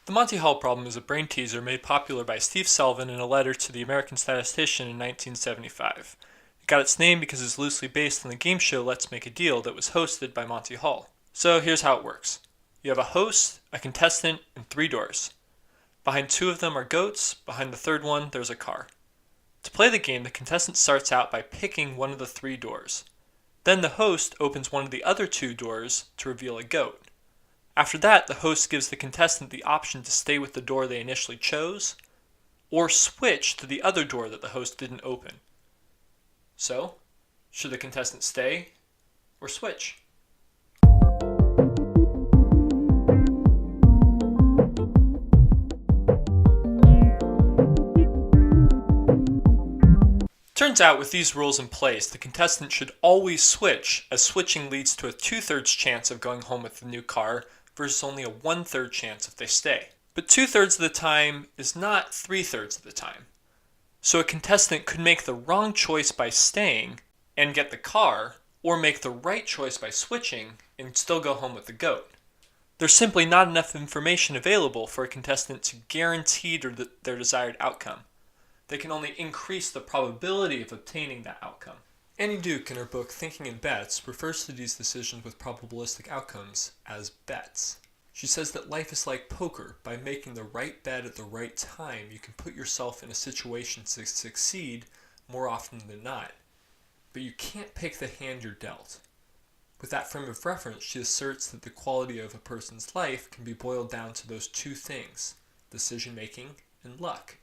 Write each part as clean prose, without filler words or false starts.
The Monty Hall problem is a brain teaser made popular by Steve Sullivan in a letter to the American statistician in 1975. It got its name because it's loosely based on the game show Let's Make a Deal that was hosted by Monty Hall. So here's how it works. You have a host, a contestant, and three doors. Behind two of them are goats, behind the third one there's a car. To play the game, the contestant starts out by picking one of the three doors. Then the host opens one of the other two doors to reveal a goat. After that, the host gives the contestant the option to stay with the door they initially chose, or switch to the other door that the host didn't open. So, should the contestant stay or switch? Turns out with these rules in place, the contestant should always switch, as switching leads to a 2/3 chance of going home with the new car versus only a 1/3 chance if they stay. But 2/3 of the time is not 3/3 of the time. So a contestant could make the wrong choice by staying and get the car, or make the right choice by switching and still go home with the goat. There's simply not enough information available for a contestant to guarantee their desired outcome. They can only increase the probability of obtaining that outcome. Annie Duke, in her book Thinking in Bets, refers to these decisions with probabilistic outcomes as bets. She says that life is like poker. By making the right bet at the right time, you can put yourself in a situation to succeed more often than not. But you can't pick the hand you're dealt. With that frame of reference, she asserts that the quality of a person's life can be boiled down to those two things: decision-making and luck.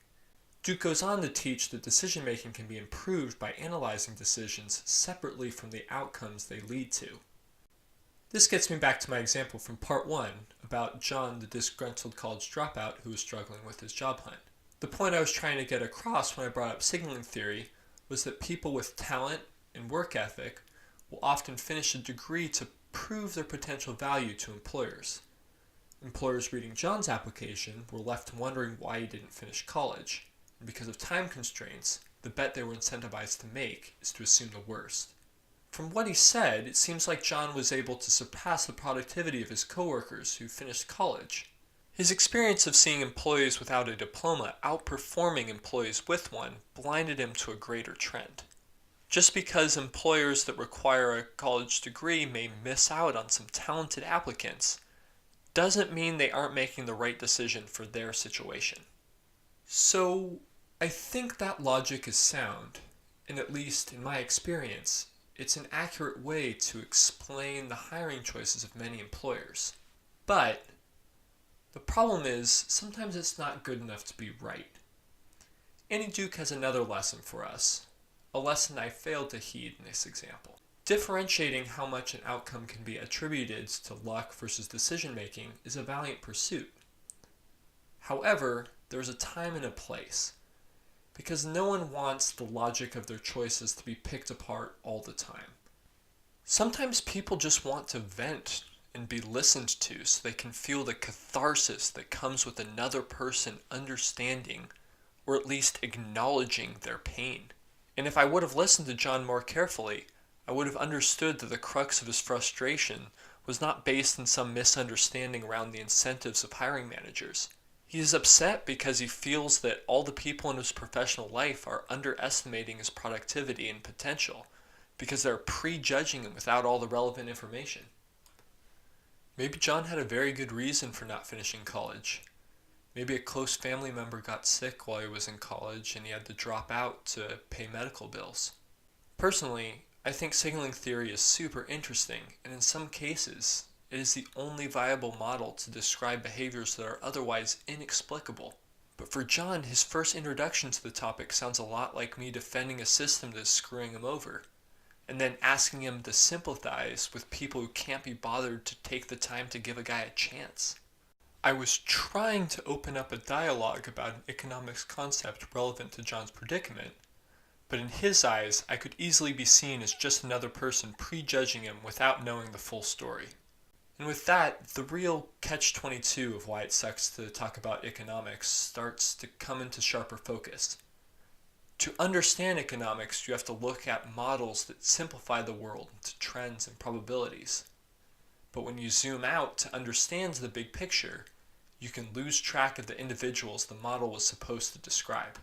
Duke goes on to teach that decision-making can be improved by analyzing decisions separately from the outcomes they lead to. This gets me back to my example from part 1 about John, the disgruntled college dropout who was struggling with his job hunt. The point I was trying to get across when I brought up signaling theory was that people with talent and work ethic will often finish a degree to prove their potential value to employers. Employers reading John's application were left wondering why he didn't finish college. And because of time constraints, the bet they were incentivized to make is to assume the worst. From what he said, it seems like John was able to surpass the productivity of his coworkers who finished college. His experience of seeing employees without a diploma outperforming employees with one blinded him to a greater trend. Just because employers that require a college degree may miss out on some talented applicants, doesn't mean they aren't making the right decision for their situation. So, I think that logic is sound, and at least in my experience, it's an accurate way to explain the hiring choices of many employers. But the problem is, sometimes it's not good enough to be right. Annie Duke has another lesson for us, a lesson I failed to heed in this example. Differentiating how much an outcome can be attributed to luck versus decision-making is a valiant pursuit. However, there's a time and a place, because no one wants the logic of their choices to be picked apart all the time. Sometimes people just want to vent and be listened to so they can feel the catharsis that comes with another person understanding or at least acknowledging their pain. And if I would have listened to John more carefully, I would have understood that the crux of his frustration was not based in some misunderstanding around the incentives of hiring managers. He is upset because he feels that all the people in his professional life are underestimating his productivity and potential because they're prejudging him without all the relevant information. Maybe John had a very good reason for not finishing college. Maybe a close family member got sick while he was in college and he had to drop out to pay medical bills. Personally, I think signaling theory is super interesting, and in some cases, it is the only viable model to describe behaviors that are otherwise inexplicable. But for John, his first introduction to the topic sounds a lot like me defending a system that is screwing him over, and then asking him to sympathize with people who can't be bothered to take the time to give a guy a chance. I was trying to open up a dialogue about an economics concept relevant to John's predicament, but in his eyes, I could easily be seen as just another person prejudging him without knowing the full story. And with that, the real catch-22 of why it sucks to talk about economics starts to come into sharper focus. To understand economics, you have to look at models that simplify the world into trends and probabilities. But when you zoom out to understand the big picture, you can lose track of the individuals the model was supposed to describe.